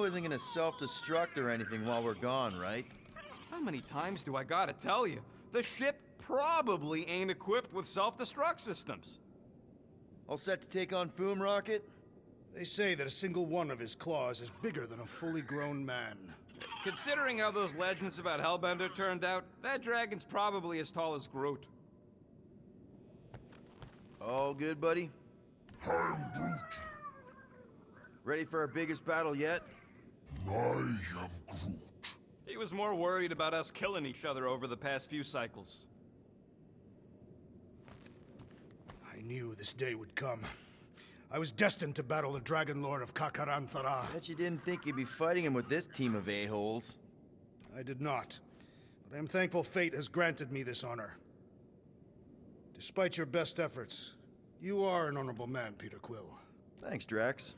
Milano isn't gonna self-destruct or anything while we're gone, right? How many times do I gotta tell you? The ship probably ain't equipped with self-destruct systems. All set to take on Foom Rocket? They say that a single one of his claws is bigger than a fully grown man. Considering how those legends about Hellbender turned out, that dragon's probably as tall as Groot. All good, buddy? I am Groot. Ready for our biggest battle yet? I am Groot. He was more worried about us killing each other over the past few cycles. I knew this day would come. I was destined to battle the Dragon Lord of Kakaranthara. Bet you didn't think you'd be fighting him with this team of a-holes. I did not, but I am thankful fate has granted me this honor. Despite your best efforts, you are an honorable man, Peter Quill. Thanks, Drax.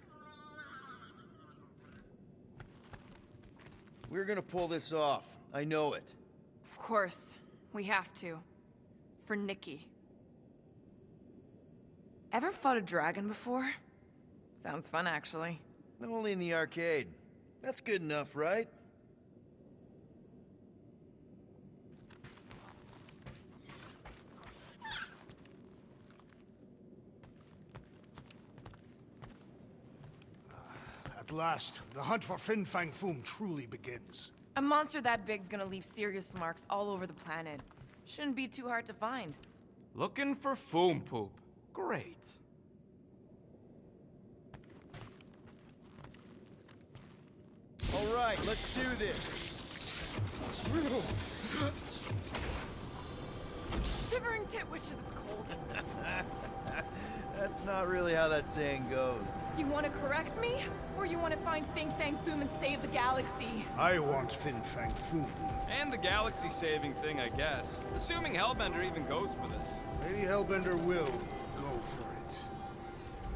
We're gonna pull this off. I know it. Of course. We have to. For Nikki. Ever fought a dragon before? Sounds fun, actually. Only in the arcade. That's good enough, right? At last, the hunt for Fin Fang Foom truly begins. A monster that big's gonna leave serious marks all over the planet. Shouldn't be too hard to find. Looking for Foom Poop. Great. All right, let's do this. Shivering tit wishes it's cold. That's not really how that saying goes. You want to correct me? Or you want to find Fin Fang Foom and save the galaxy? I want Fin Fang Foom. And the galaxy-saving thing, I guess. Assuming Hellbender even goes for this. Maybe Hellbender will go for it.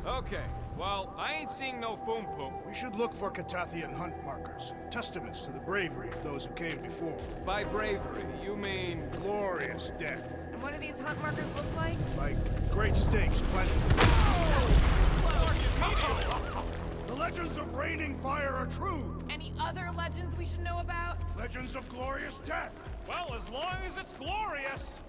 Okay, well, I ain't seeing no Foom Poop. We should look for Catathian hunt markers, testaments to the bravery of those who came before. By bravery, you mean... Glorious death. And what do these hunt markers look like? Like great stakes planted. The legends of raining fire are true. Any other legends we should know about? Legends of glorious death. Well, as long as it's glorious.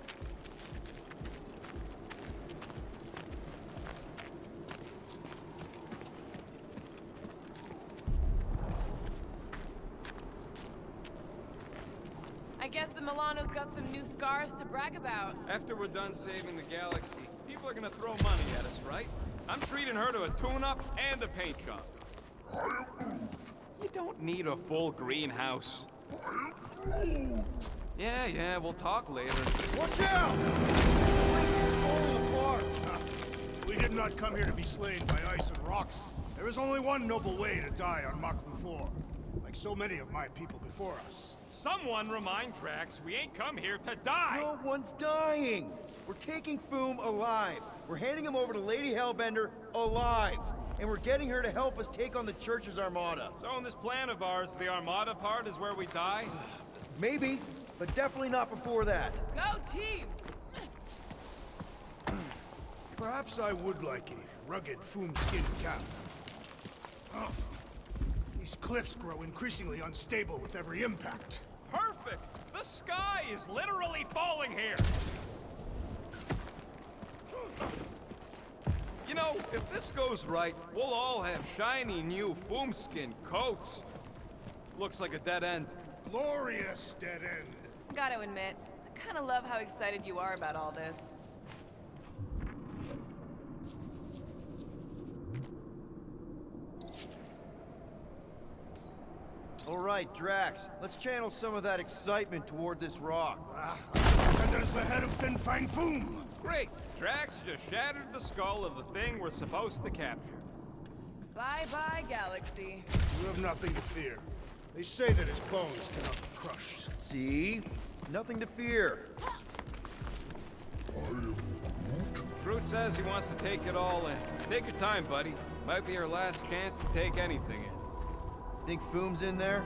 I guess the Milano's got some new scars to brag about. After we're done saving the galaxy, people are gonna throw money at us, right? I'm treating her to a tune-up and a paint job. I am Groot. You don't need a full greenhouse. I am Groot. Yeah, we'll talk later. Watch out! We did not come here to be slain by ice and rocks. There is only one noble way to die on Maklu 4, like so many of my people before us. Someone remind Drax we ain't come here to die! No one's dying! We're taking Foom alive. We're handing him over to Lady Hellbender alive. And we're getting her to help us take on the Church's Armada. So in this plan of ours, the Armada part is where we die? Maybe, but definitely not before that. Go team! Perhaps I would like a rugged Foom-skinned cap. Ugh. These cliffs grow increasingly unstable with every impact. Perfect! The sky is literally falling here! You know, if this goes right, we'll all have shiny new Foom-skin coats. Looks like a dead end. Glorious dead end. Gotta admit, I kinda love how excited you are about all this. All right, Drax, let's channel some of that excitement toward this rock. Pretended as the head of Fin Fang Foom. Great! Drax just shattered the skull of the thing we're supposed to capture. Bye-bye, galaxy. You have nothing to fear. They say that his bones cannot be crushed. See? Nothing to fear. I am Groot. Groot says he wants to take it all in. Take your time, buddy. Might be our last chance to take anything in. Think Foom's in there?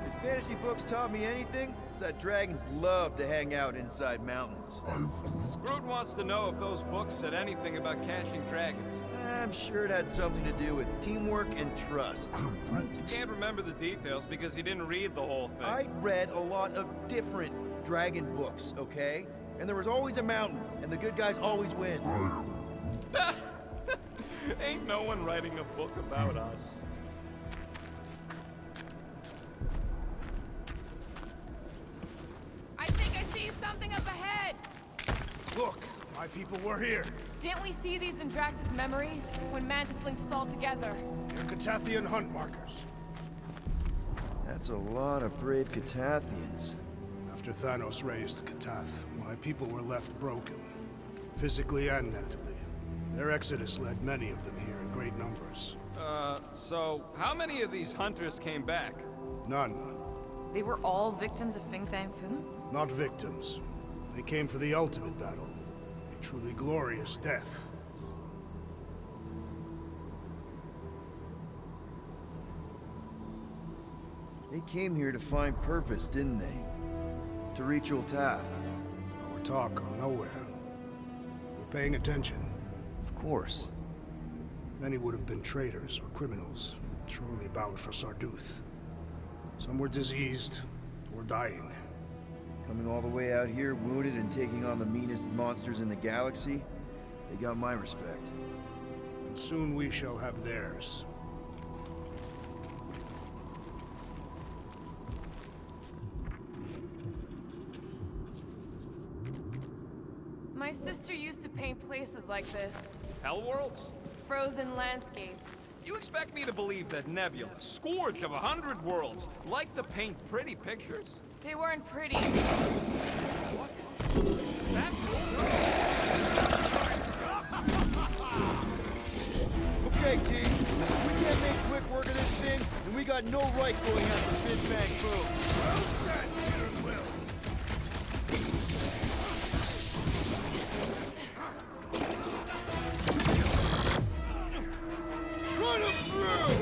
If fantasy books taught me anything, it's that dragons love to hang out inside mountains. Groot wants to know if those books said anything about catching dragons. I'm sure it had something to do with teamwork and trust. He can't remember the details because he didn't read the whole thing. I read a lot of different dragon books, okay? And there was always a mountain, and the good guys always win. Ain't no one writing a book about us. I think I see something up ahead! Look, my people were here. Didn't we see these in Drax's memories? When Mantis linked us all together? They're Catathian hunt markers. That's a lot of brave Catathians. After Thanos raised Catath, my people were left broken, physically and mentally. Their exodus led many of them here in great numbers. So how many of these hunters came back? None. They were all victims of Fing Fang Foom? Not victims. They came for the ultimate battle. A truly glorious death. They came here to find purpose, didn't they? To reach Ultath. Our talk on nowhere. We're paying attention. Of course. Many would have been traitors or criminals, surely bound for Sarduth. Some were diseased or dying. Coming all the way out here, wounded and taking on the meanest monsters in the galaxy, they got my respect. And soon we shall have theirs. My sister used to paint places like this. Hellworlds? Frozen landscapes. You expect me to believe that Nebula, scourge of 100 worlds, liked to paint pretty pictures? They weren't pretty. What? Is that Okay, team. We can't make quick work of this thing, and we got no right going after Big Bang Boom. Well said, Peter Will. Run him through!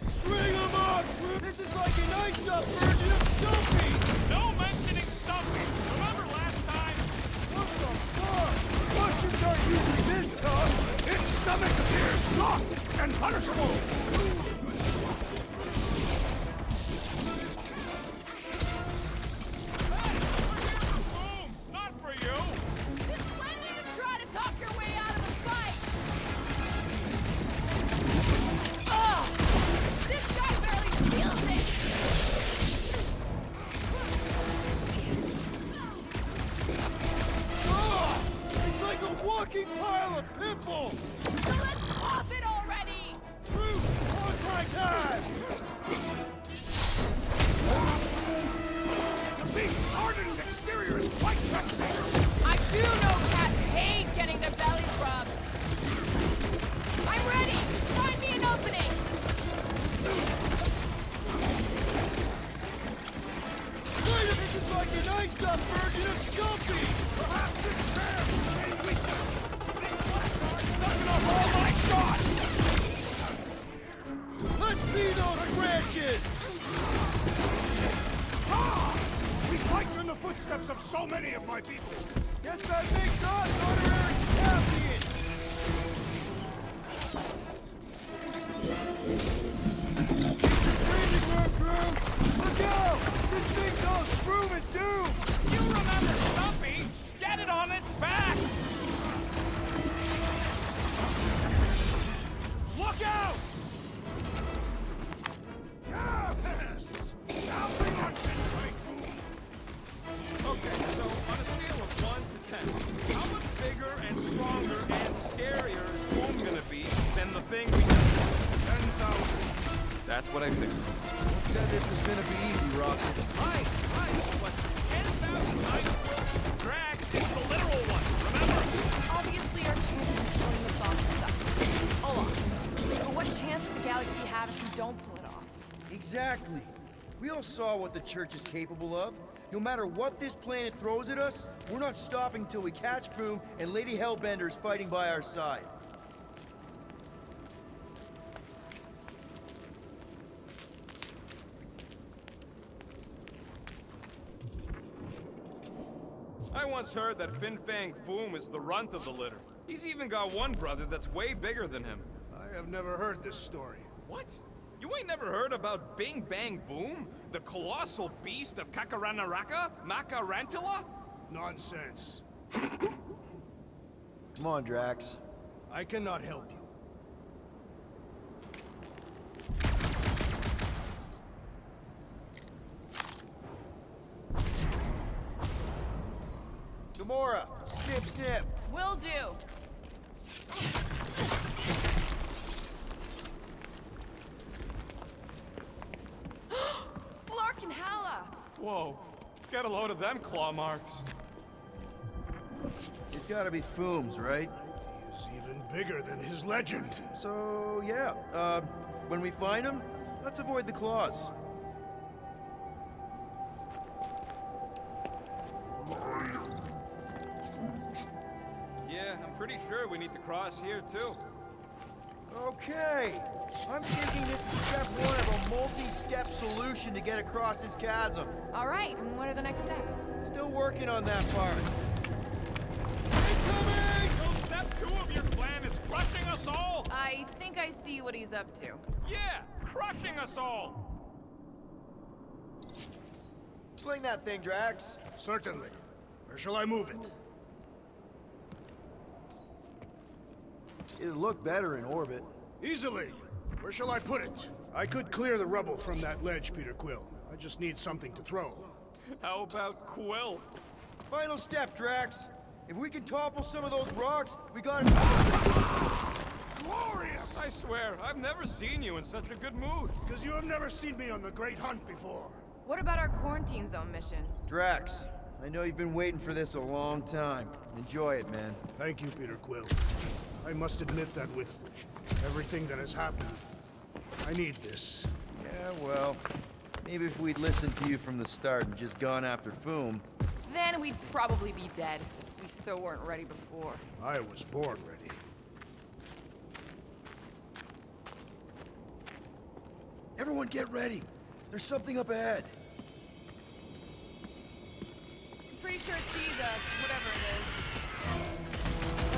String him up! This is like an iced up version of Stumpy! No mentioning Stumpy! Remember last time? What the fuck? Mushrooms aren't usually this tough! Its stomach appears soft and punishable. Boom! Not for you! Since when do you try to talk your way out of a fight? Ugh! This guy barely feels it! It's like a walking pile of pimples! So let's pop it already! On my time! The beast's hardened exterior is quite vexing. I do know cats hate getting their bellies rubbed. I'm ready! Just find me an opening! This is like an iced up version of Stumpy! Perhaps it shares the same weakness. These blackguards sucking up all my shot. Let's see those branches! We fight in the footsteps of so many of my people. Guess that makes us honorary champions! Breathing room, crew! Look out! This thing's all shroom and doom! You remember Stumpy? Get it on its back! Look out! Yes! Now bring on Fang Foom. Okay, so on a scale of 1 to 10, how much bigger and stronger and scarier is Foom gonna be than the thing we just fought? 10,000. That's what I figured. Who said this was gonna be easy, Rocket? Right, but 10,000 times Drax is the literal one, remember? Obviously, our chances of pulling this off suck. A lot. But what chance does the galaxy have if we don't pull it off? Exactly. We all saw what the Church is capable of. No matter what this planet throws at us, we're not stopping till we catch Boom and Lady Hellbender's fighting by our side. I once heard that Fin Fang Foom is the runt of the litter. He's even got one brother that's way bigger than him. I have never heard this story. What? You ain't never heard about Bing Bang Boom? The colossal beast of Kakaranaraka? Makarantula? Nonsense. Come on, Drax. I cannot help you. Gamora, snip, snip. Will do. Flark and Hala. Whoa. Get a load of them claw marks. It's gotta be Fooms, right? He is even bigger than his legend. So, yeah. When we find him, let's avoid the claws. Yeah, I'm pretty sure we need to cross here too. Okay. I'm thinking this is step one of a multi-step solution to get across this chasm. All right, and what are the next steps? Still working on that part. Incoming! So step 2 of your plan is crushing us all? I think I see what he's up to. Yeah, crushing us all! Swing that thing, Drax. Certainly. Where shall I move it? It'd look better in orbit. Easily. Where shall I put it? I could clear the rubble from that ledge, Peter Quill. I just need something to throw. How about Quill? Final step, Drax. If we can topple some of those rocks, we got Glorious! I swear, I've never seen you in such a good mood. Because you have never seen me on the Great Hunt before. What about our quarantine zone mission? Drax, I know you've been waiting for this a long time. Enjoy it, man. Thank you, Peter Quill. I must admit that with everything that has happened, I need this. Yeah, well, maybe if we'd listened to you from the start and just gone after Foom. Then we'd probably be dead. We so weren't ready before. I was born ready. Everyone get ready. There's something up ahead. I'm pretty sure it sees us, whatever it is.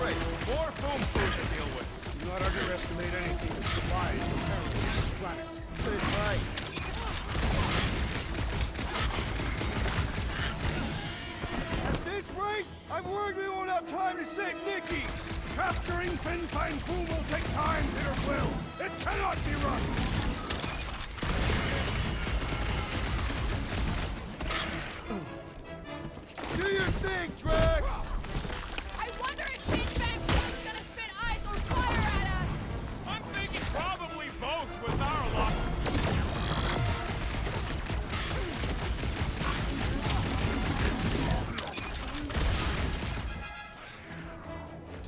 Great, more foam food to deal with. Do not underestimate anything that survives the perils of this planet. Good advice. At this rate, I'm worried we won't have time to save Nikki. Capturing Fin Fang Foom will take time, Peter Quill. It cannot be run. Do your thing, Drax! I wonder if Big Bang Boom's gonna spit ice or fire at us! I'm thinking probably both with our luck.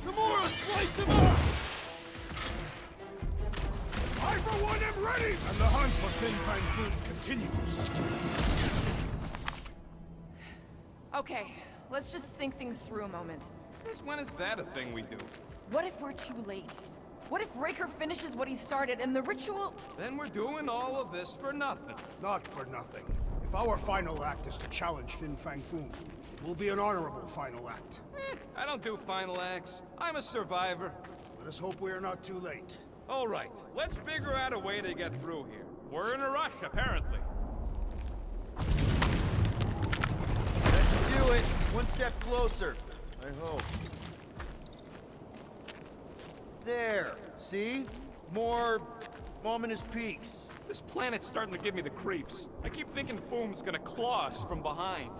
Gamora, slice him up! I, for one, am ready! And the hunt for Fin Fang Foom continues. Okay, let's just think things through a moment. Since when is that a thing we do? What if we're too late? What if Raker finishes what he started and the ritual... Then we're doing all of this for nothing. Not for nothing. If our final act is to challenge Fin Fang Foom, it will be an honorable final act. I don't do final acts. I'm a survivor. Let us hope we are not too late. All right, let's figure out a way to get through here. We're in a rush, apparently. Let's do it. One step closer. I hope. There. See? More ominous peaks. This planet's starting to give me the creeps. I keep thinking Foom's gonna claw us from behind.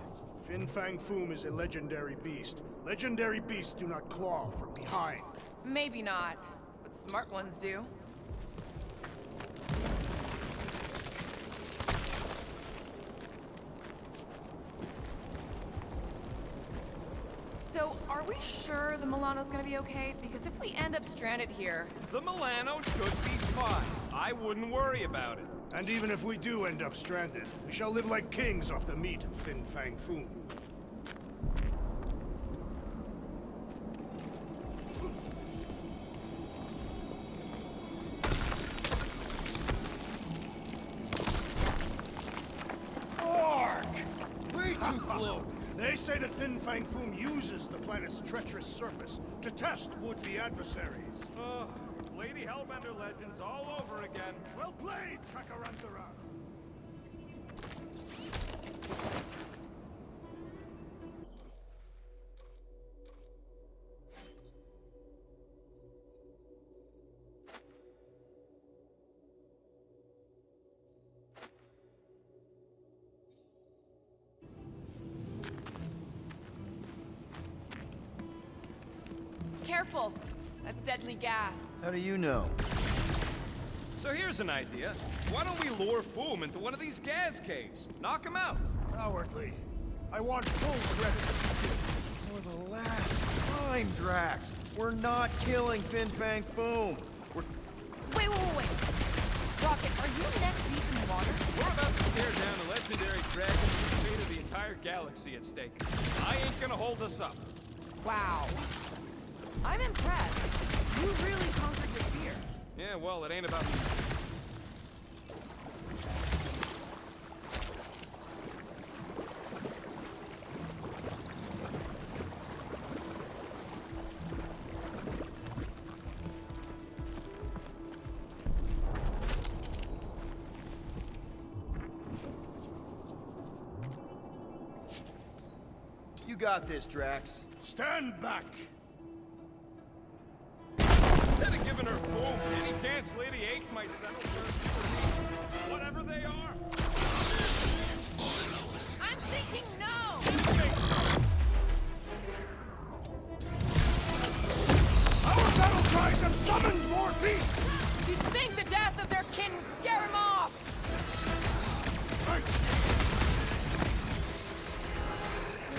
Fin Fang Foom is a legendary beast. Legendary beasts do not claw from behind. Maybe not, but smart ones do. So, are we sure the Milano's gonna be okay? Because if we end up stranded here... The Milano should be fine. I wouldn't worry about it. And even if we do end up stranded, we shall live like kings off the meat of Fin Fang Foom. Ark! Way too close. They say that Fin Fang Foom uses the planet's treacherous surface to test would-be adversaries. It's Lady Hellbender legends all over again. Well played, Kakarantara! Careful! That's deadly gas. How do you know? So here's an idea. Why don't we lure Foom into one of these gas caves? Knock him out. Cowardly. I want full credit. For the last time, Drax, we're not killing Fin Fang Foom. We're... Wait. Rocket, are you neck deep in water? We're about to stare down a legendary dragon with the fate of the entire galaxy at stake. I ain't gonna hold us up. Wow. I'm impressed. You really conquered your fear. Yeah, well, it ain't about me. You got this, Drax. Stand back! Instead of giving her Foom any chance Lady H might settle for whatever they are. I'm thinking no! Our battle cries have summoned more beasts! You'd think the death of their kin would scare him off!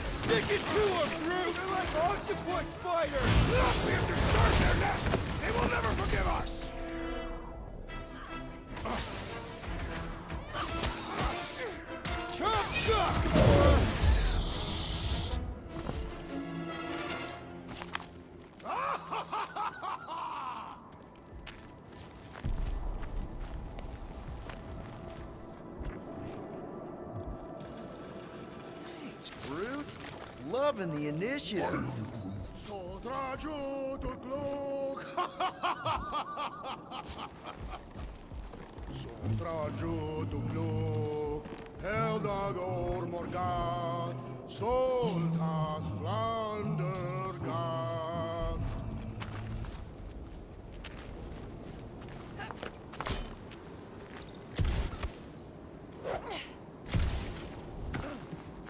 Stick it to them, Groot! They're like octopus spiders! Look, we have to start their nest! They will never forgive us! Chop, chop! Thanks, Groot. Loving the initiative. Soldrajo to Glog! Soldrajo to Glog! Heldagor Morgat! Soltat Flandergat!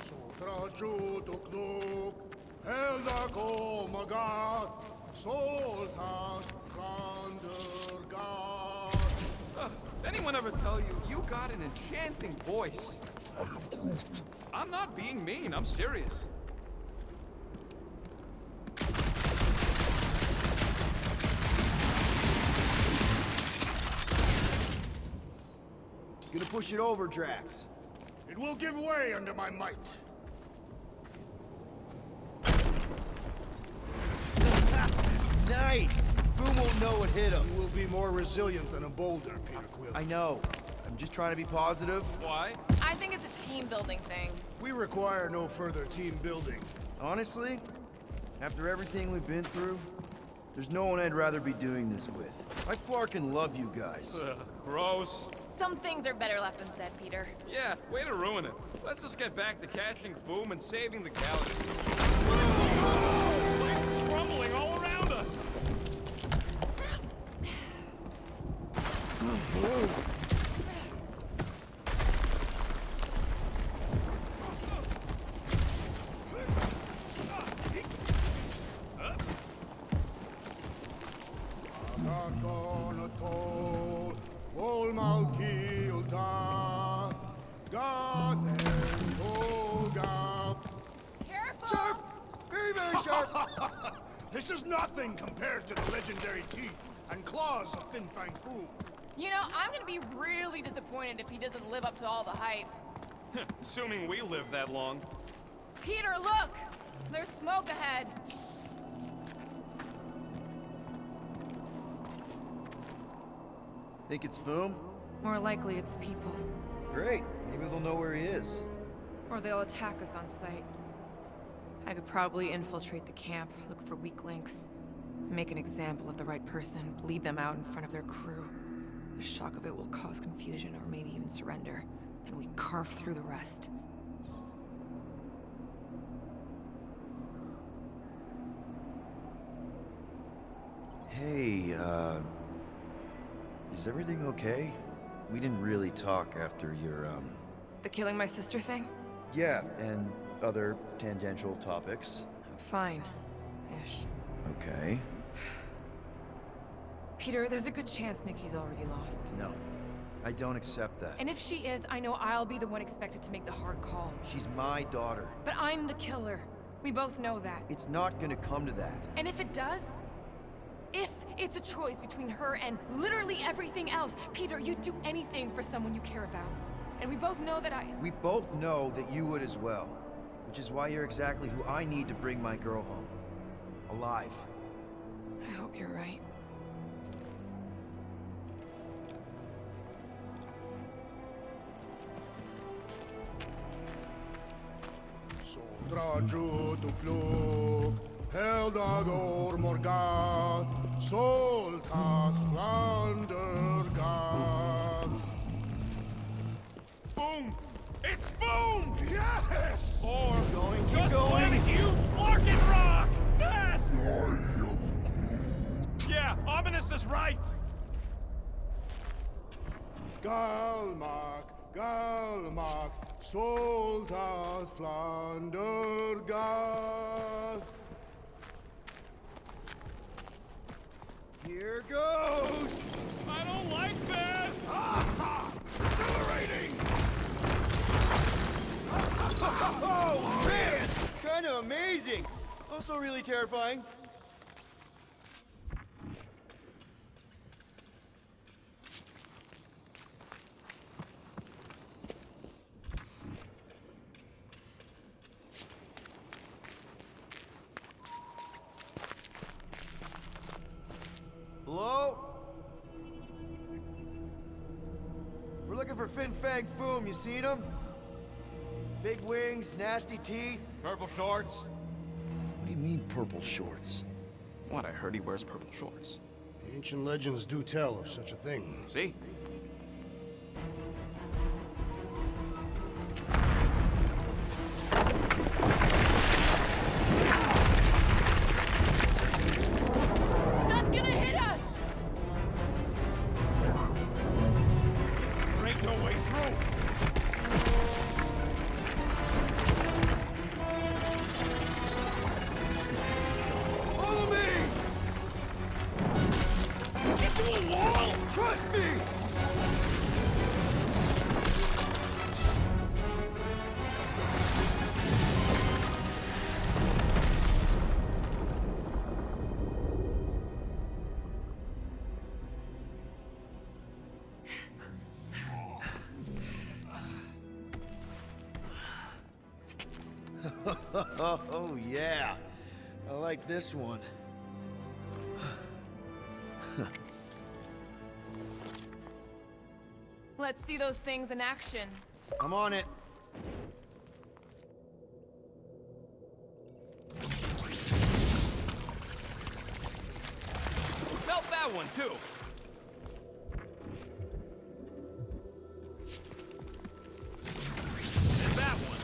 Soldrajo to Glog! Heldago Magat, Soltat Flandergat. Anyone ever tell you, you got an enchanting voice? I am Groot. I'm not being mean, I'm serious. Gonna push it over, Drax. It will give way under my might. Nice! Foom won't know what hit him. You will be more resilient than a boulder, Peter Quill. I know. I'm just trying to be positive. Why? I think it's a team building thing. We require no further team building. Honestly, after everything we've been through, there's no one I'd rather be doing this with. I flarkin' love you guys. Gross. Some things are better left unsaid, Peter. Yeah, way to ruin it. Let's just get back to catching Foom and saving the galaxy. This place is crumbling all around us. Careful! Very, very sharp! This is nothing compared to the legendary teeth and claws of Fin Fang Foom. You know, I'm gonna be really disappointed if he doesn't live up to all the hype. Assuming we live that long. Peter, look! There's smoke ahead. Think it's Foom? More likely it's people. Great. Maybe they'll know where he is. Or they'll attack us on sight. I could probably infiltrate the camp, look for weak links, make an example of the right person, bleed them out in front of their crew. The shock of it will cause confusion or maybe even surrender, and we carve through the rest. Hey, is everything okay? We didn't really talk after your, The killing my sister thing? Yeah, and other tangential topics. I'm fine. Ish. Okay. Peter, there's a good chance Nikki's already lost. No, I don't accept that. And if she is, I know I'll be the one expected to make the hard call. She's my daughter. But I'm the killer. We both know that. It's not gonna come to that. And if it does? If it's a choice between her and literally everything else, Peter, you'd do anything for someone you care about. And we both know that We both know that you would as well. Which is why you're exactly who I need to bring my girl home. Alive. I hope you're right. Soldraju tu plug, Heldagor Morgath, Soltath Flandergath. Boom! It's boom! Yes! Or Keep just going. one huge fucking rock! Fast! I am Groot. Yeah, Ominous is right! Galmak, Galmak, Soltath Flandergath. Here goes! I don't like this! Accelerating! Oh, man! Kinda amazing! Also really terrifying. Hello? We're looking for Fin Fang Foom. You seen him? Big wings, nasty teeth. Purple shorts? What do you mean, purple shorts? What, I heard he wears purple shorts. Ancient legends do tell of such a thing. See? That's gonna hit us! There ain't no way through! Follow me! Into a wall! Trust me! Oh, yeah. I like this one. Let's see those things in action. I'm on it. Felt that one, too! And that one!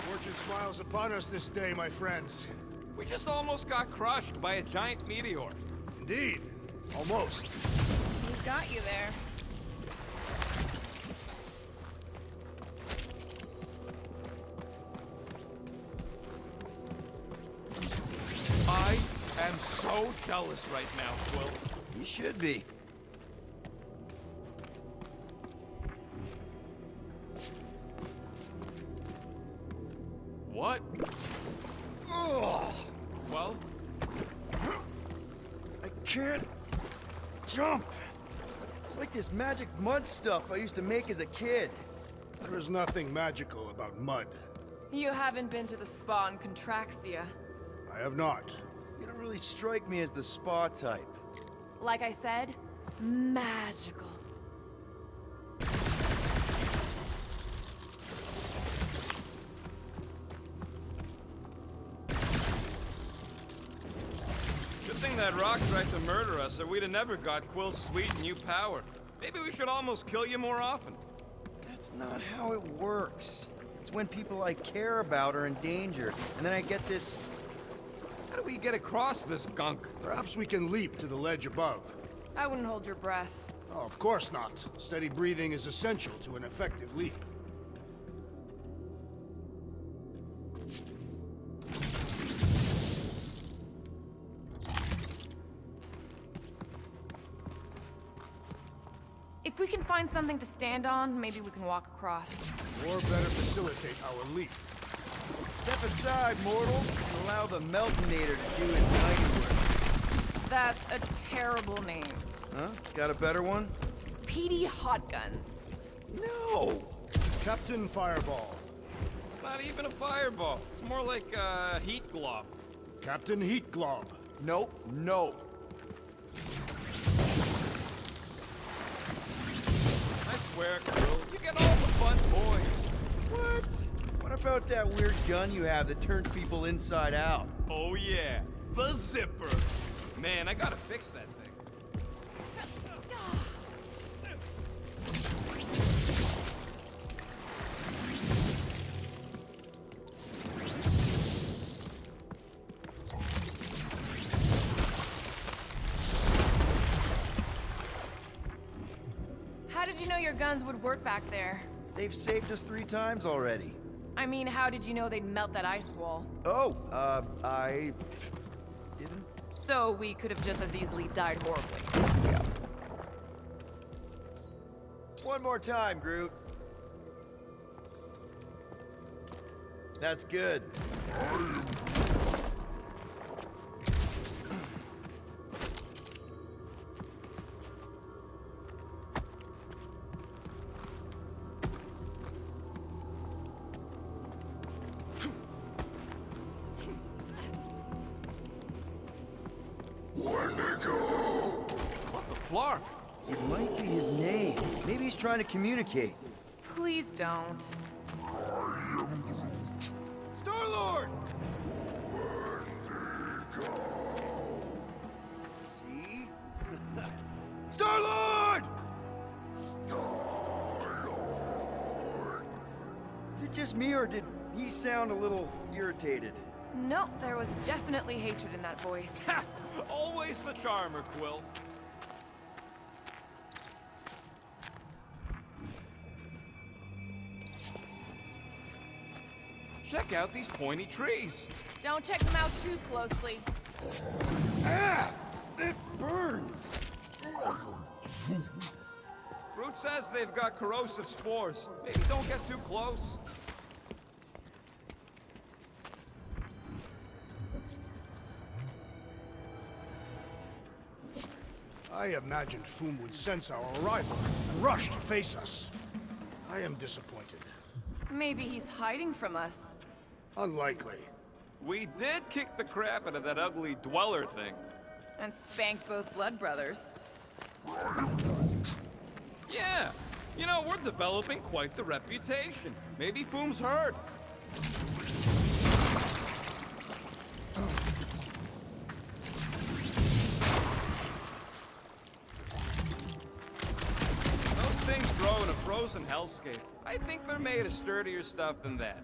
Fortune smiles upon us this day, my friends. We just almost got crushed by a giant meteor. Indeed. Almost. He's got you there. I am so jealous right now, Quill. You should be. What? Ugh, Well, I can't jump. It's like this magic mud stuff I used to make as a kid. There is nothing magical about mud. You haven't been to the spa in Contraxia. I have not. You don't really strike me as the spa type. Like I said, magical. that rock tried to murder us, or we'd have never got Quill's sweet new power. Maybe we should almost kill you more often. That's not how it works. It's when people I care about are in danger, and then I get this... How do we get across this gunk? Perhaps we can leap to the ledge above. I wouldn't hold your breath. Oh, of course not. Steady breathing is essential to an effective leap. If we can find something to stand on, maybe we can walk across. Or better facilitate our leap. Step aside, mortals, and allow the Meltonator to do his mighty work. That's a terrible name. Huh? Got a better one? Petey Hotguns. No! Captain Fireball. It's not even a fireball. It's more like a heat glob. Captain Heat Glob. Nope, no. I swear, Quill, you get all the fun toys. What? What about that weird gun you have that turns people inside out? Oh yeah, the zipper. Man, I gotta fix that thing. How did you know your guns would work back there? They've saved us 3 times already. I mean, how did you know they'd melt that ice wall? Oh, I... didn't? So we could have just as easily died horribly. Yeah. One more time, Groot. That's good. What the flark? It might be his name. Maybe he's trying to communicate. Please don't. Star-Lord! See? Star-Lord! Is it just me, or did he sound a little irritated? No, there was definitely hatred in that voice. Ha! Always the charmer, Quill. Check out these pointy trees. Don't check them out too closely. Ah! It burns! Groot says they've got corrosive spores. Maybe don't get too close. I imagined Foom would sense our arrival and rush to face us. I am disappointed. Maybe he's hiding from us. Unlikely. We did kick the crap out of that ugly dweller thing. And spanked both blood brothers. Yeah. You know, we're developing quite the reputation. Maybe Foom's heard. Those things grow in a frozen hellscape. I think they're made of sturdier stuff than that.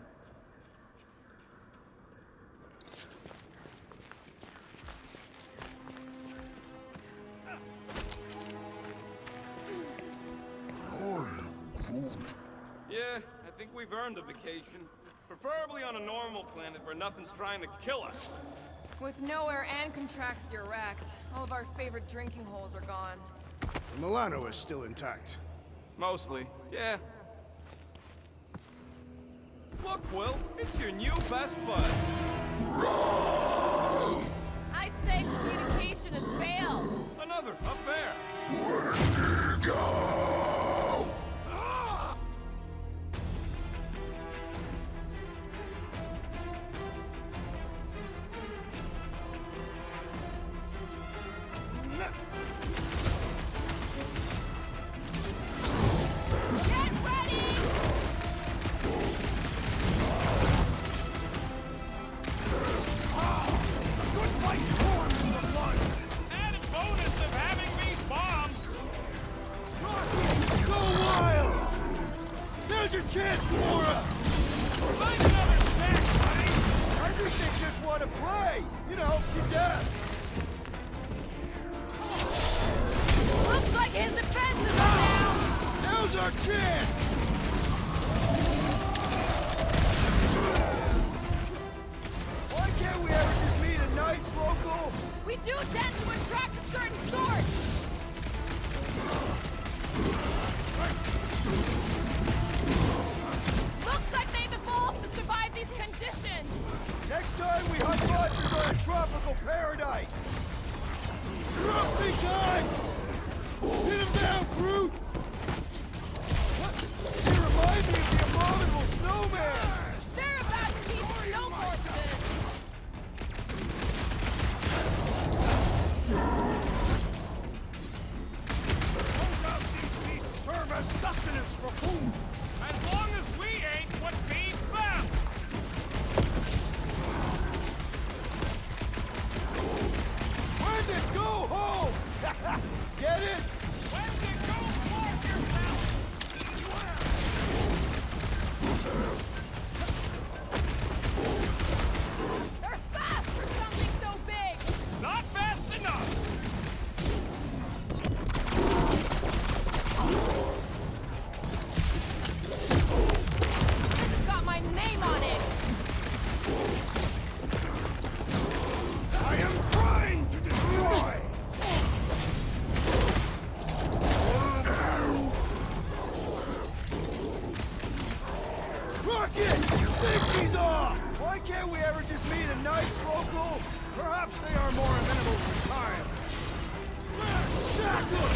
Yeah, I think we've earned a vacation. Preferably on a normal planet where nothing's trying to kill us. With nowhere and Contraxia wrecked, all of our favorite drinking holes are gone. Milano is still intact. Mostly, yeah. Look, Will, it's your new best bud. I'd say communication has failed. Another, up there. Get ready! Good fight forms the blood! Find another snack, buddy! I think they just want to play! You know, to death! Looks like his defenses are down! Now's our chance! Why can't we ever just meet a nice local? We do tend to attract a certain sort! Looks like they've evolved to survive these conditions! Next time we hunt monsters on a tropical paradise! Trust me, guy! Hit him down, Groot! What? You remind me of the abominable snowman! They're about to be snow horses! No doubt these beasts serve as sustenance for food. As long as we ain't what feeds them! Where's it? Go home! Get it? When to go mark yourself! They're fast for something so big! Not fast enough! This has got my name on it! I am trying to destroy. Rocket! Safety's off! Why can't we ever just meet a nice local? Perhaps they are more amenable to time. Shackle!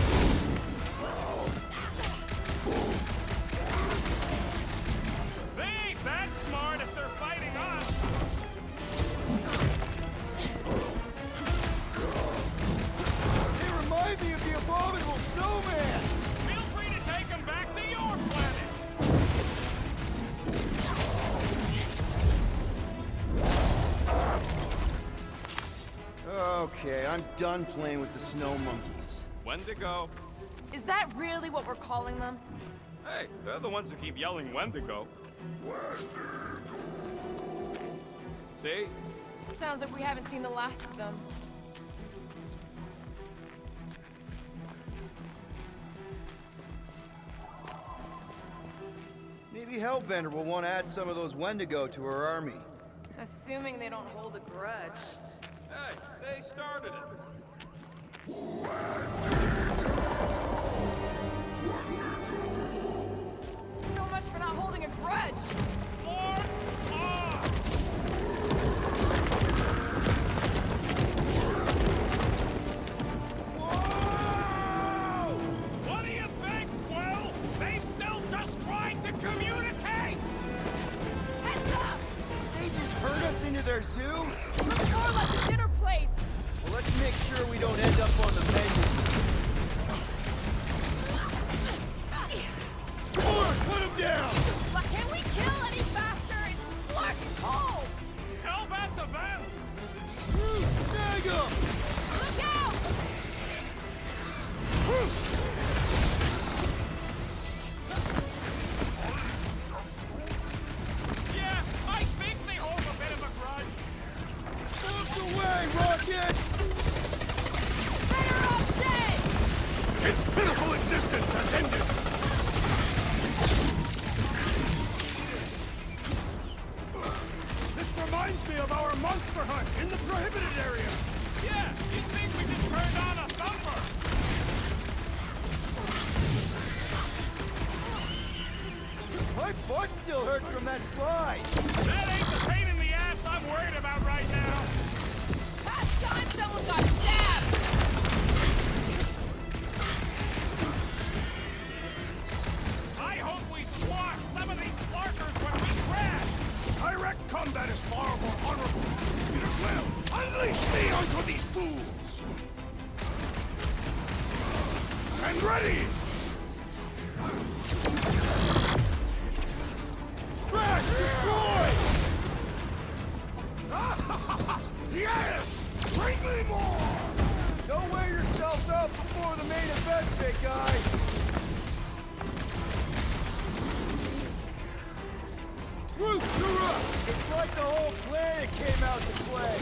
They ain't that smart if they're fighting us! They remind me of the abominable snowman! Feel free to take them back to your planet! Okay, I'm done playing with the snow monkeys. Wendigo. Is that really what we're calling them? Hey, they're the ones who keep yelling Wendigo. See? Sounds like we haven't seen the last of them. Maybe Hellbender will want to add some of those Wendigo to her army. Assuming they don't hold a grudge. Hey, they started it. So much for not holding a grudge! Floor off! Whoa! What do you think, Quill? They still just trying to communicate! Heads up! They just herd us into their zoo? Looks more like a dinner plate! Well, let's make sure we don't end up on the menu. Lord, put him down! But can we kill any faster? It's fucking cold! Tell that to them! Snag him! Look out! Yeah, I think they hold a bit of a grudge. Out the way, Rocket! Better off dead! Its pitiful existence has ended. This reminds me of our monster hunt in the prohibited area. Yeah, you'd think we just turned on a thumper. My butt still hurts from that slide. That ain't the pain in the ass I'm worried about right now. Last time someone got stabbed! I hope we squash some of these flarkers when we crash. Direct combat is far more honorable. It is well. Unleash me onto these fools! And ready! Crash! Destroy! Yes! Bring me more! Don't wear yourself out before the main event, big guy! It's like the whole planet came out to play.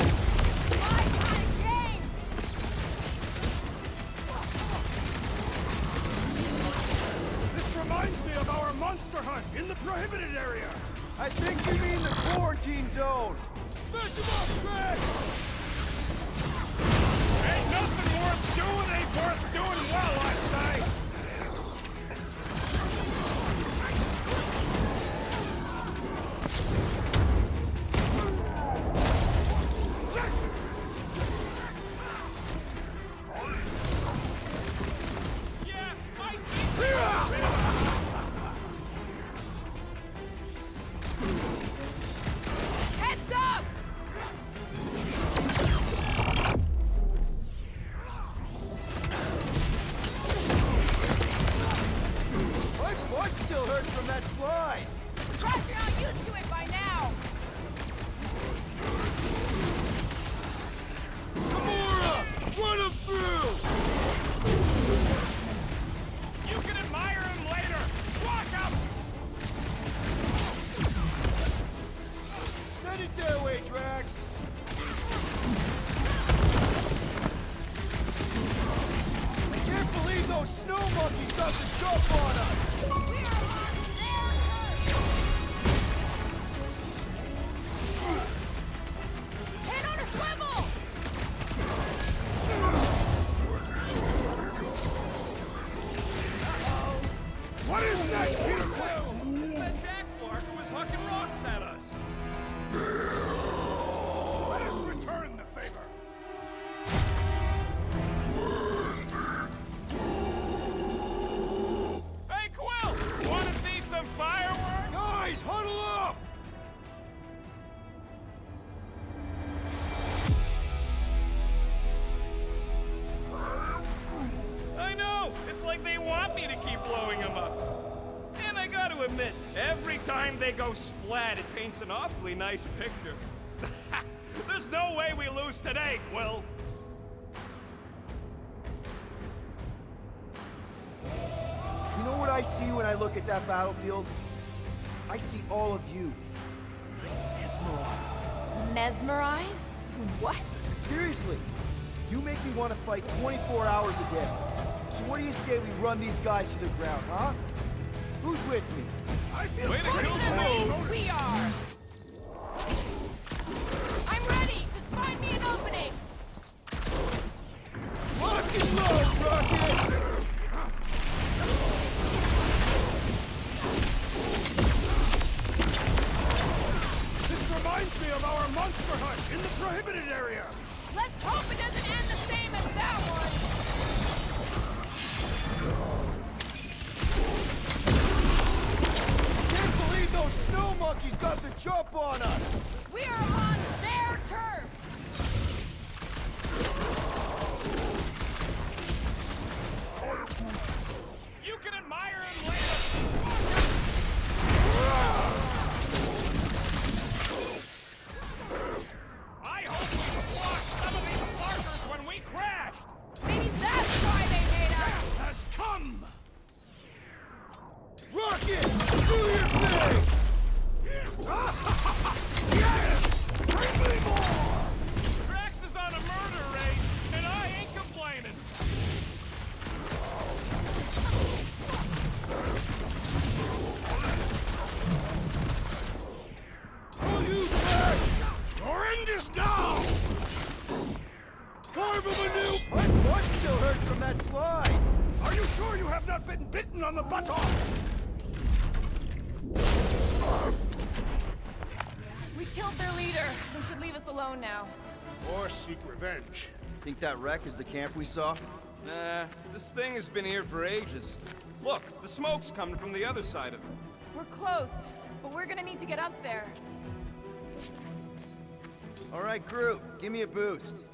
My kind of game! This reminds me of our monster hunt in the prohibited area. I think you mean the quarantine zone. Smash them up, Drax! Ain't nothing worth doing ain't worth doing well, I say! Yeah, I think... Heads up! My butt still hurts from that slide. Surprised you're not used to it by now! Gamora! Run him through! You can admire him later! Walk up! Send it their way, Drax. I can't believe those snow monkeys got the jump on us. We are on their turf! Head on a swivel! What is next, Peter Quill? It's that Jack Clark who was hucking rocks at us! Let us return the favor. Hey, Quill! Wanna see some fireworks? Guys, huddle up! I know! It's like they want me to keep blowing them up. And I gotta admit, every time they go splat, it paints an awfully nice picture. There's no way we lose today, Quill! You know what I see when I look at that battlefield? I see all of you. I'm mesmerized. Mesmerized? What? Seriously, you make me want to fight 24 hours a day. So what do you say we run these guys to the ground, huh? Who's with me? I feel Way to kill Fortunately, the we are! I'm ready! Just find me an opening! Lock and load, Rocket! This reminds me of our monster hunt in the prohibited area. Let's hope it doesn't end the same as that one! Can't believe those snow monkeys got the jump on us! We are on their turf! You can admire him later! I hope we squashed some of these markers when we crashed! Maybe that's why they hate us! Has come. Rocket! Do your thing! Yes! Bring me more! Drax is on a murder raid, and I ain't complaining! All you Drax! Your end is now! Carve him anew! My butt still hurts from that slide! Are you sure you have not been bitten on the buttock? We killed their leader. They should leave us alone now. Or seek revenge? Think that wreck is the camp we saw? Nah, this thing has been here for ages. Look, the smoke's coming from the other side of it. We're close, but we're gonna need to get up there. All right, Groot, give me a boost.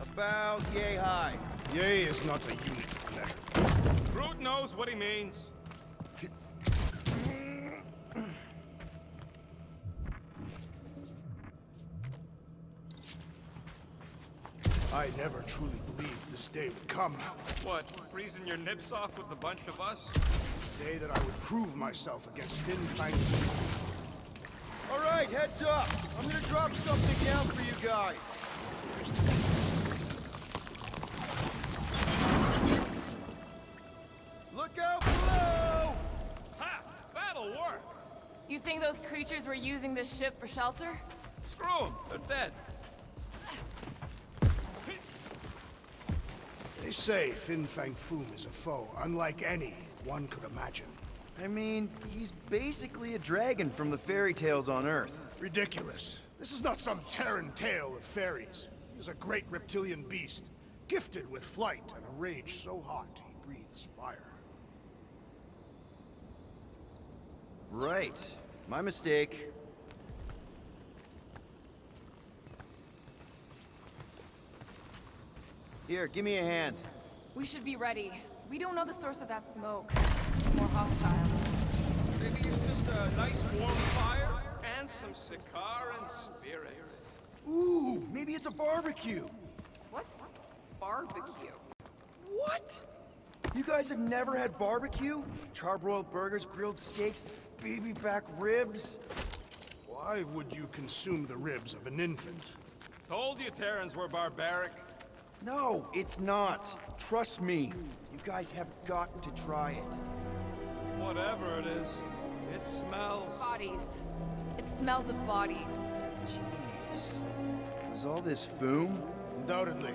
About yay high. Yay is not a unit of measurement. Groot knows what he means. I never truly believed this day would come. What, freezing your nips off with a bunch of us? The day that I would prove myself against Fin Fang. All right, heads up. I'm gonna drop something down for you guys. Look out below! Ha! That'll work! You think those creatures were using this ship for shelter? Screw them, they're dead. They say Fin Fang Foom is a foe unlike any one could imagine. I mean, he's basically a dragon from the fairy tales on Earth. Ridiculous. This is not some Terran tale of fairies. He is a great reptilian beast, gifted with flight and a rage so hot he breathes fire. Right. My mistake. Here, give me a hand. We should be ready. We don't know the source of that smoke. More hostiles. Maybe it's just a nice warm fire and some Sakaran spirits. Ooh, maybe it's a barbecue. What's barbecue? What? You guys have never had barbecue? Charbroiled burgers, grilled steaks, baby back ribs? Why would you consume the ribs of an infant? Told you Terrans were barbaric. No, it's not. Trust me. You guys have got to try it. Whatever it is, it smells. Bodies. It smells of bodies. Jeez. Was all this foom? Undoubtedly.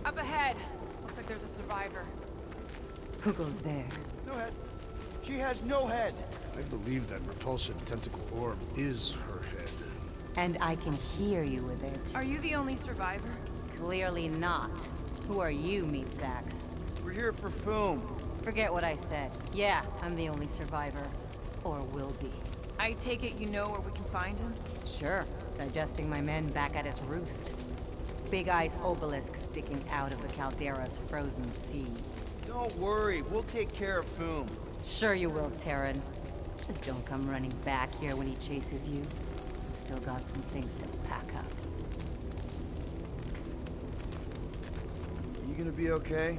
Up ahead. Looks like there's a survivor. Who goes there? No head. She has no head. I believe that repulsive tentacle orb is her head. And I can hear you with it. Are you the only survivor? Clearly not. Who are you, meat sacks? We're here for foom. Forget what I said. Yeah, I'm the only survivor. Or will be. I take it you know where we can find him? Sure. Digesting my men back at his roost. Big Eye's obelisk sticking out of the Caldera's frozen sea. Don't worry, we'll take care of foom. Sure you will, Terran. Just don't come running back here when he chases you. I've still got some things to pack up. You gonna be okay?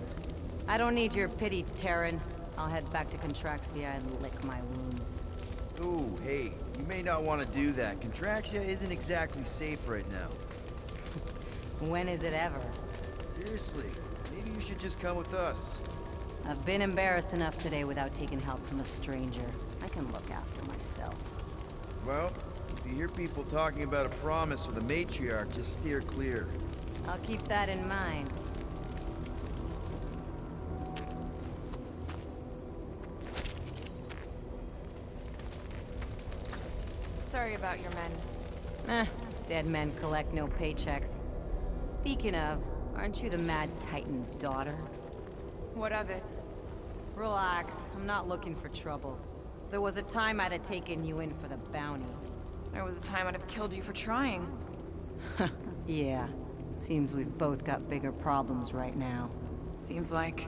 I don't need your pity, Terran. I'll head back to Contraxia and lick my wounds. Ooh, hey, you may not want to do that. Contraxia isn't exactly safe right now. When is it ever? Seriously, maybe you should just come with us. I've been embarrassed enough today without taking help from a stranger. I can look after myself. Well, if you hear people talking about a promise with a matriarch, just steer clear. I'll keep that in mind. Sorry about your men. Dead men collect no paychecks. Speaking of, aren't you the Mad Titan's daughter? What of it? Relax, I'm not looking for trouble. There was a time I'd have taken you in for the bounty. There was a time I'd have killed you for trying. Yeah, seems we've both got bigger problems right now. Seems like.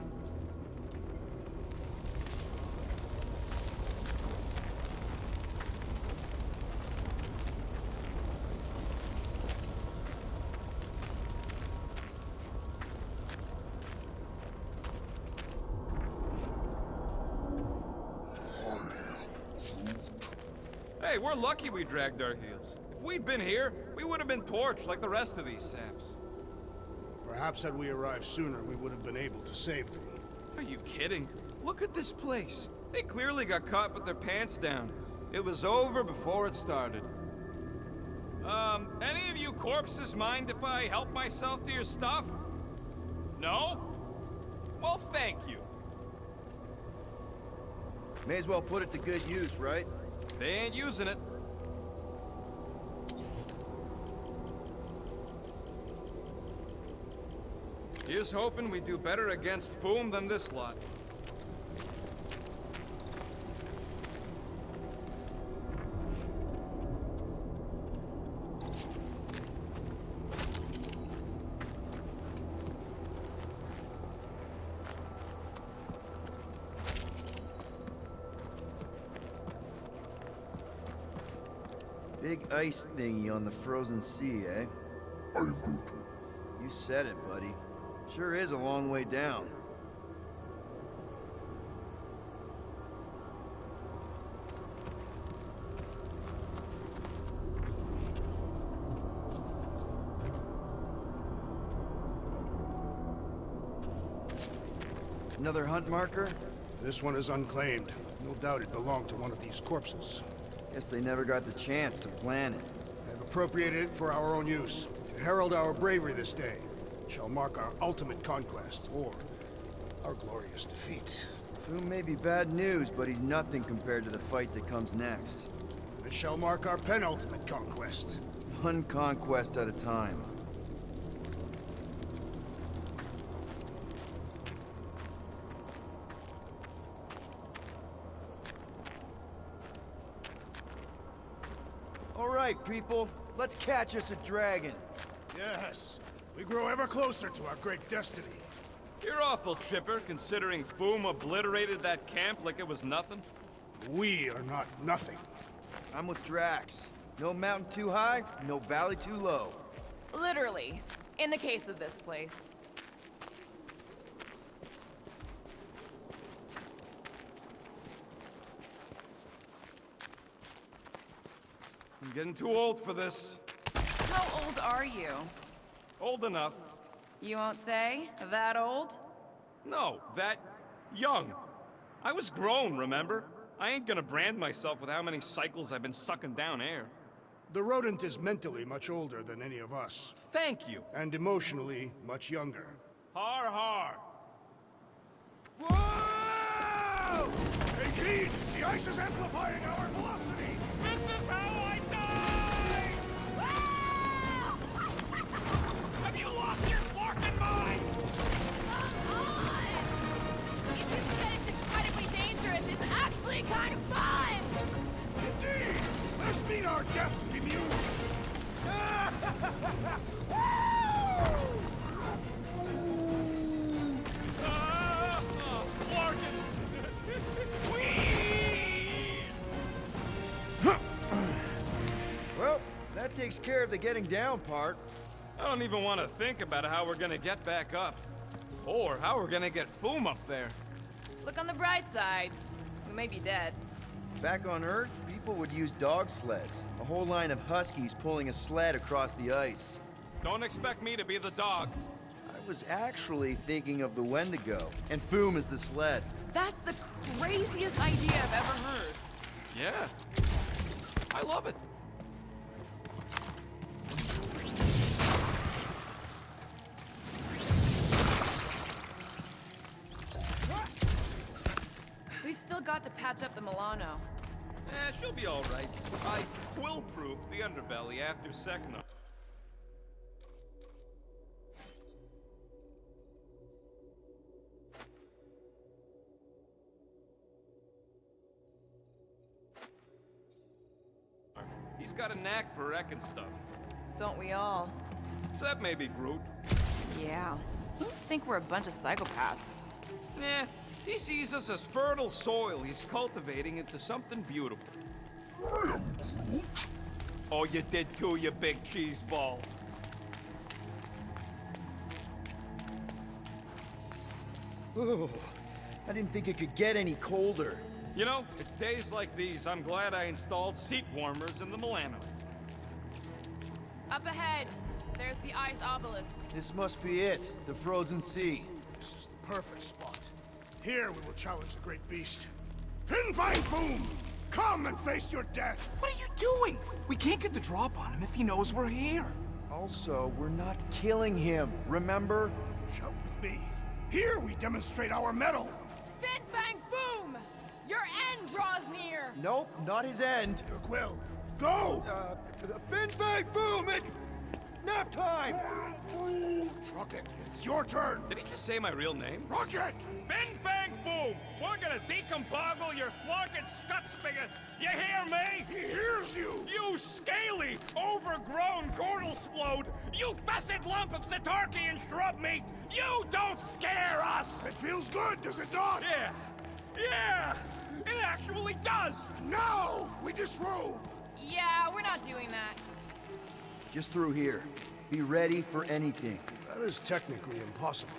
Hey, we're lucky we dragged our heels. If we'd been here, we would have been torched like the rest of these saps. Perhaps had we arrived sooner, we would have been able to save them. Are you kidding? Look at this place. They clearly got caught with their pants down. It was over before it started. Any of you corpses mind if I help myself to your stuff? No? Well, thank you. May as well put it to good use, right? They ain't using it. Here's hoping we do better against Foom than this lot. Big ice thingy on the frozen sea, eh? I agree to. You said it, buddy. Sure is a long way down. Another hunt marker? This one is unclaimed. No doubt it belonged to one of these corpses. Guess they never got the chance to plan it. I've appropriated it for our own use, to herald our bravery this day. It shall mark our ultimate conquest, or our glorious defeat. Foom may be bad news, but he's nothing compared to the fight that comes next. It shall mark our penultimate conquest. One conquest at a time. All right, people. Let's catch us a dragon. Yes, we grow ever closer to our great destiny. You're awful chipper, considering Foom obliterated that camp like it was nothing. We are not nothing. I'm with Drax. No mountain too high, no valley too low. Literally. In the case of this place. I'm getting too old for this. How old are you? Old enough. You won't say? That old? No, that young. I was grown, remember? I ain't gonna brand myself with how many cycles I've been sucking down air. The rodent is mentally much older than any of us, Thank you. and emotionally much younger. Har har. Whoa! Hey, Keen! The ice is amplifying our velocity! This is how I die! Have you lost your forking mind? Come on! If you said it's incredibly dangerous, it's actually kind of fun! Indeed! Let's meet our deaths bemused! Well, that takes care of the getting down part. I don't even want to think about how we're gonna get back up. Or how we're gonna get Foom up there. Look on the bright side. We may be dead. Back on Earth, people would use dog sleds. A whole line of huskies pulling a sled across the ice. Don't expect me to be the dog. I was actually thinking of the Wendigo, and Foom is the sled. That's the craziest idea I've ever heard. Yeah. I love it. We've still got to patch up the Milano. She'll be all right. I quill-proof the underbelly after Sekno. He's got a knack for wrecking stuff. Don't we all? Except maybe Groot. Yeah. He must think we're a bunch of psychopaths. Nah, he sees us as fertile soil he's cultivating into something beautiful. I am Groot. Oh, you did too, you big cheese ball. Ooh, I didn't think it could get any colder. You know, it's days like these I'm glad I installed seat warmers in the Milano. Up ahead, there's the ice obelisk. This must be it, the frozen sea. This is the perfect spot. Here we will challenge the great beast. Fin Fang Foom! Come and face your death! What are you doing? We can't get the drop on him if he knows we're here. Also, we're not killing him, remember? Shout with me. Here we demonstrate our mettle! Fin Fang Foom! Your end draws near! Nope, not his end. Your quill. Go! Fin Fang Foom, it's nap time! Rocket, it's your turn! Did he just say my real name? Rocket! Fin Fang Foom! We're gonna decomboggle your flunking scut spigots! You hear me? He hears you! You scaly, overgrown Gordlesplode! You fessed lump of Satarkian shrub meat! You don't scare us! It feels good, does it not? Yeah! Yeah! It actually does! Now we disrobe! Yeah, we're not doing that. Just through here. Be ready for anything. That is technically impossible.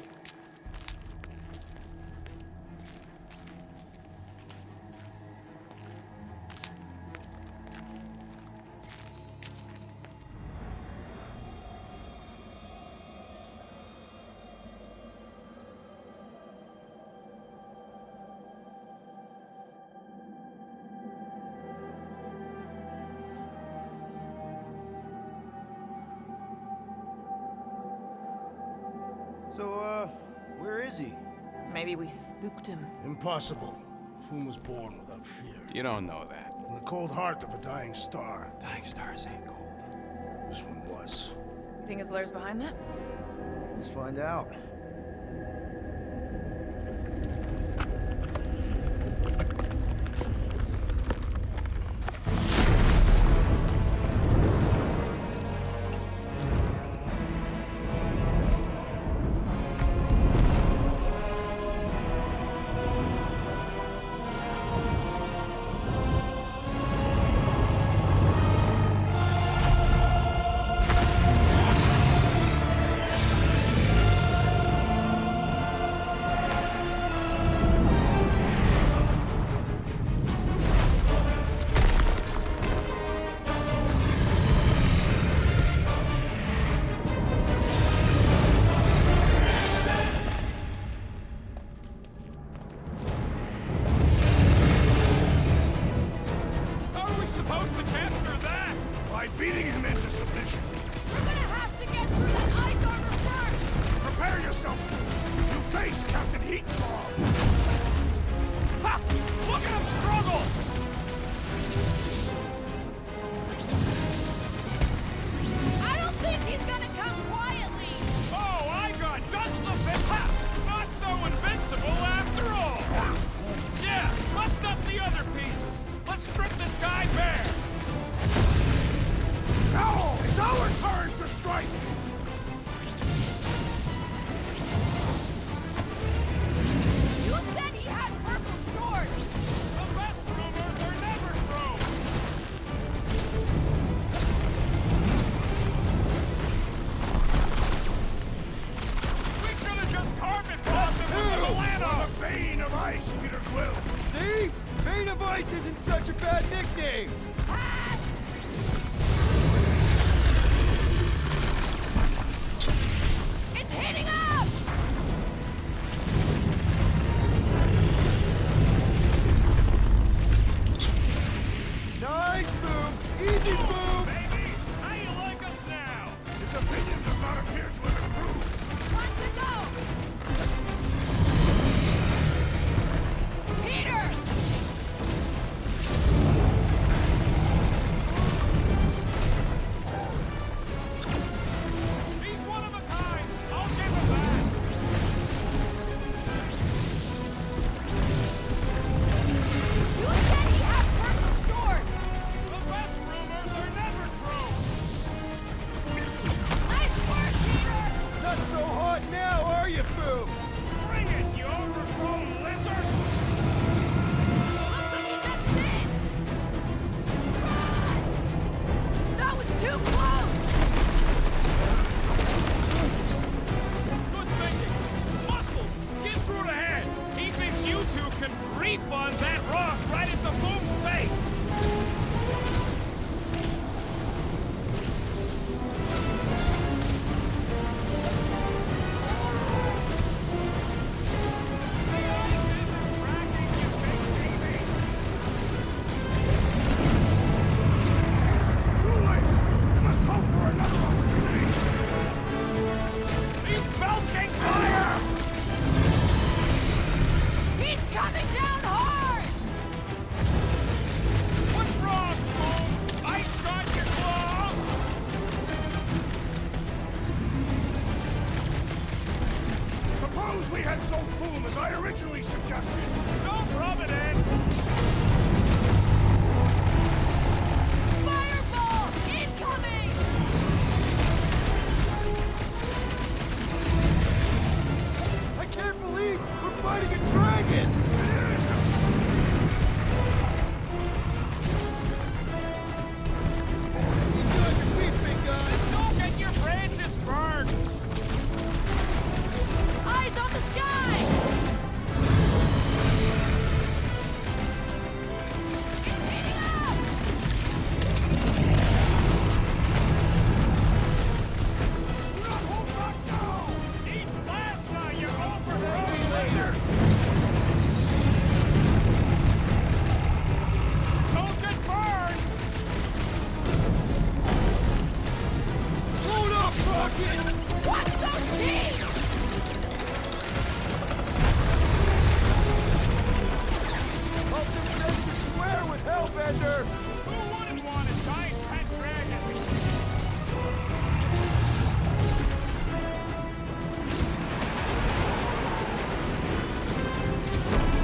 So, where is he? Maybe we spooked him. Impossible. Foom was born without fear. You don't know that. In the cold heart of a dying star. Dying stars ain't cold. This one was. You think his lair's behind that? Let's find out. Beating him into submission. We're gonna have to get through that ice armor first! Prepare yourself! You face Captain Heatclaw! Ha! Look at him struggle! I don't think he's gonna come quietly! Oh, I got just the bit. Ha! Not so invincible after all! Yeah, bust up the other pieces. Let's strip this guy bare! Now it's our turn to strike! You said he had purple shorts! The best rumors are never true! We should have just carpet tossed him into the land on The Bane of Ice, Peter Quill! See? Bane of Ice isn't such a bad nickname! It's heating up! Nice boom! Easy boom! baby! How you like us now? His opinion does not appear to have improved. Time to go! Peter! He's one of a kind. I'll give him that. You said he had purple shorts! The best rumors are never true. Nice work, Peter! Not so hot now, are you, Boom? Bring it, you overgrown lizard! Looks like he just did! Run! That was too close! Good thinking. Muscles, get through the head. He thinks you two can refund that rock right at the boom's face. Too late! We must hope for another opportunity! He's belching fire! He's coming down hard! What's wrong, Boom? Ice got your claw? Suppose we had sold Foom as I originally suggested. Don't rub it in. Fireball! Incoming! I can't believe we're fighting a dragon! It is! Watch those teeth! Hope this makes you swear with Hellbender! Who wouldn't want a giant pet dragon?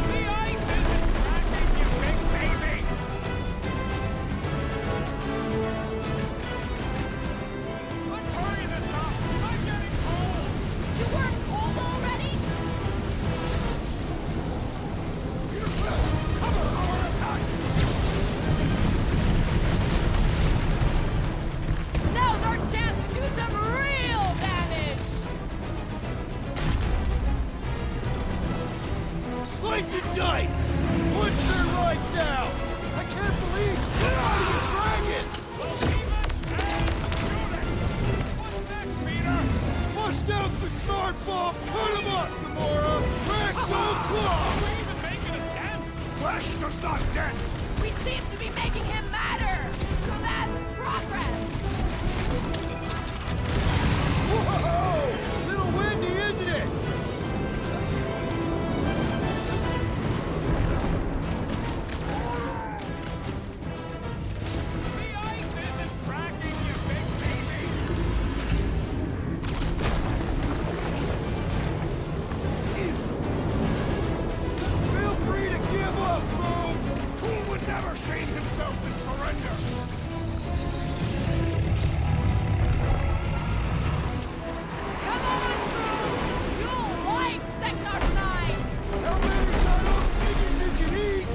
The ice isn't cracking, you big baby! Let's hurry this up! I'm getting cold! You weren't cold already? Cover our attack! Now's our chance to do some real damage! Slice and dice! Punch their rights out! I can't believe you're not the dragon! Well, Demon, and shoot it! What's next, Peter? Bust out the smart bomb! Cut him up, Gamora! Traxo Claw! Are we even making a dent? Flash does not dent! We seem to be making him matter! So that's progress! Whoa! Little windy, isn't it? The ice isn't cracking, you big baby! Feel free to give up, Boom! Fool would never shame himself in surrender! Come on, Froome! You'll like Sector 9! Hellbender's got all the minions you can eat!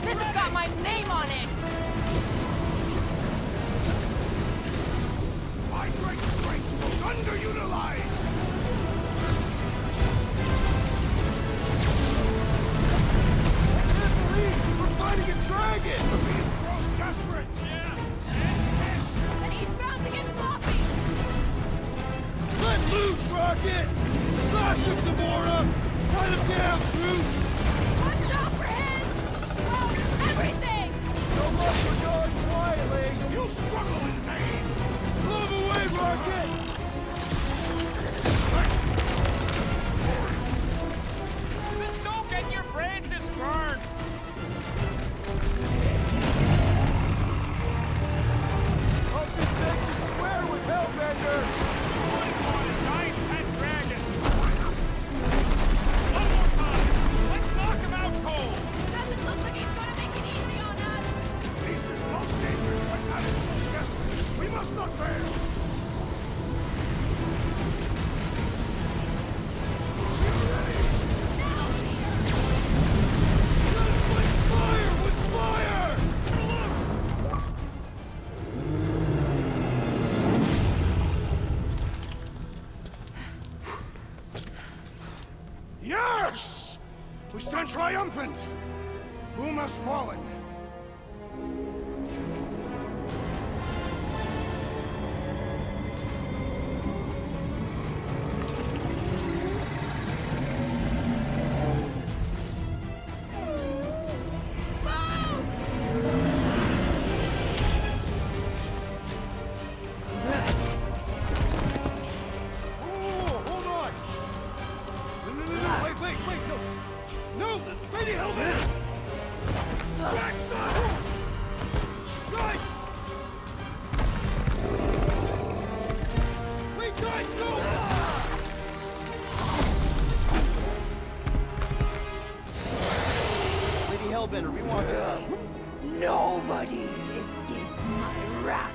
This has got my name on it! My great strength was underutilized! I can't believe we're fighting a dragon! The beast grows desperate! And he's bound to get sloppy! Let loose, Rocket! Slash him, Gamora! Tie him down, Groot! Watch out for his... well, everything! So much for going quietly! You struggle in vain! Move away, Rocket! This don't get your branches burned! Hope this makes you swear with Hellbender! Wouldn't want a giant pet dragon! One more time! Let's knock him out cold! Doesn't look like he's gonna make it easy on us! Beast is most dangerous when at his most desperate. We must not fail! Fire with fire! Yes! We stand triumphant! Foom has fallen. Whoa, hold on! No, wait, no! No, Lady Hellbender! Jack, stop! Guys! Wait, guys, don't! Lady Hellbender, we want to... Nobody escapes my wrath.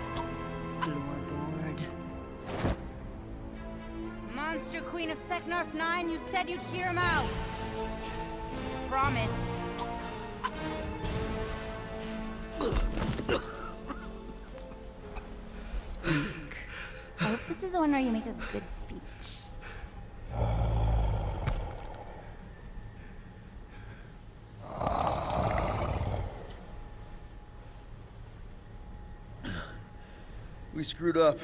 Floorboard. Monster Queen of Seknarf 9, you said you'd hear him out. Promised. Speak. I hope this is the one where you make a good speech. We screwed up.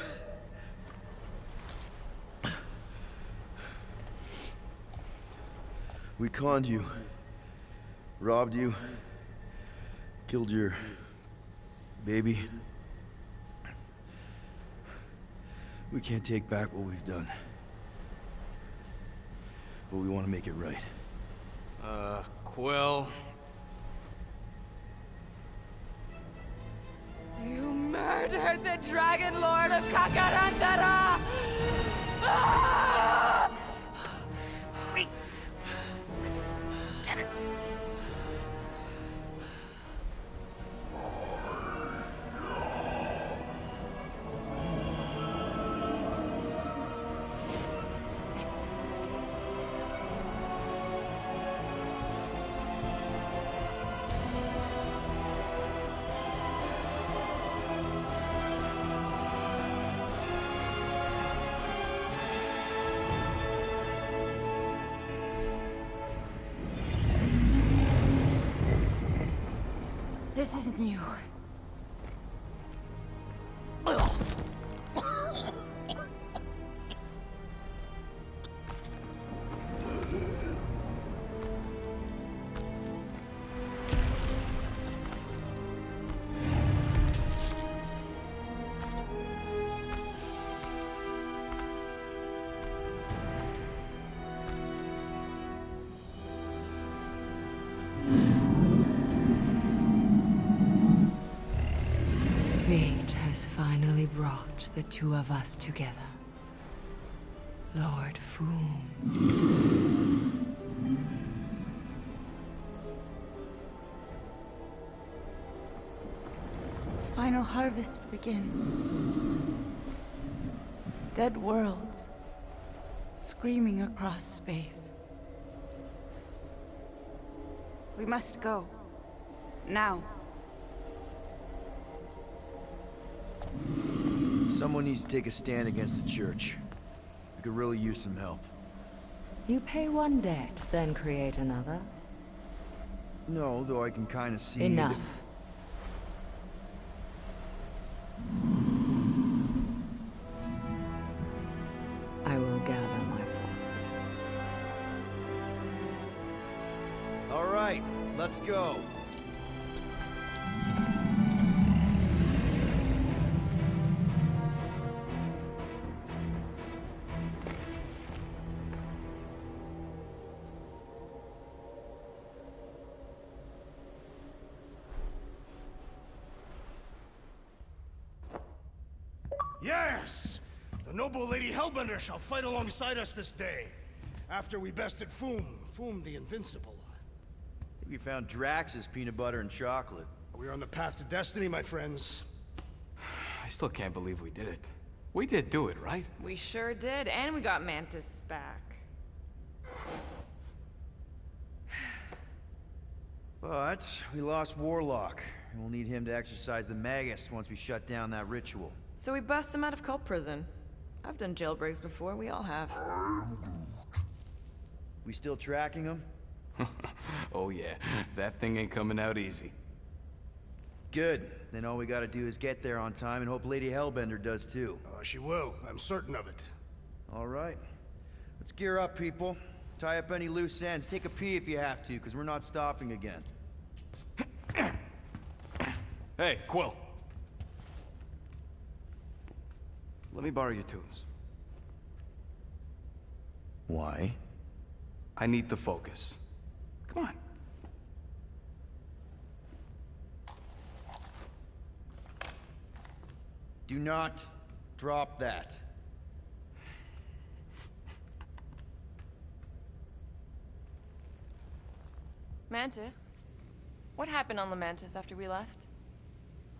We conned you. Robbed you. Killed your... baby. We can't take back what we've done. But we want to make it right. Quill. You murdered the Dragon Lord of Kakarantara! Ah! This isn't you. Fate has finally brought the two of us together. Lord Foom. The final harvest begins. Dead worlds, screaming across space. We must go. Now. Someone needs to take a stand against the church. We could really use some help. You pay one debt, then create another? No, though I can kind of see... Enough. I will gather my forces. All right, let's go. Yes! The noble Lady Hellbender shall fight alongside us this day. After we bested Foom the Invincible. I think we found Drax's peanut butter and chocolate. We are on the path to destiny, my friends. I still can't believe we did it. We did do it, right? We sure did, and we got Mantis back. But we lost Warlock, and we'll need him to exercise the Magus once we shut down that ritual. So we bust him out of cult prison. I've done jailbreaks before, we all have. We still tracking him? Oh yeah, that thing ain't coming out easy. Good. Then all we gotta do is get there on time and hope Lady Hellbender does too. She will. I'm certain of it. All right. Let's gear up, people. Tie up any loose ends. Take a pee if you have to, because we're not stopping again. Hey, Quill. Let me borrow your tunes. Why? I need to focus. Come on. Do not drop that. Mantis? What happened on the Mantis after we left?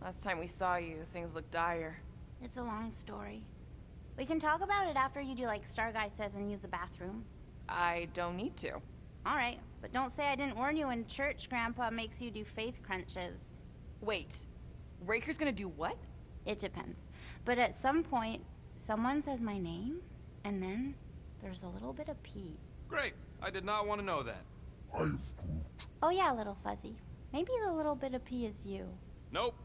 Last time we saw you, things looked dire. It's a long story. We can talk about it after you do like Star Guy says and use the bathroom. I don't need to. Alright, but don't say I didn't warn you in church Grandpa makes you do faith crunches. Wait, Raker's gonna do what? It depends. But at some point, someone says my name, and then there's a little bit of pee. Great. I did not want to know that. I am Groot. Oh yeah, little fuzzy. Maybe the little bit of pee is you. Nope.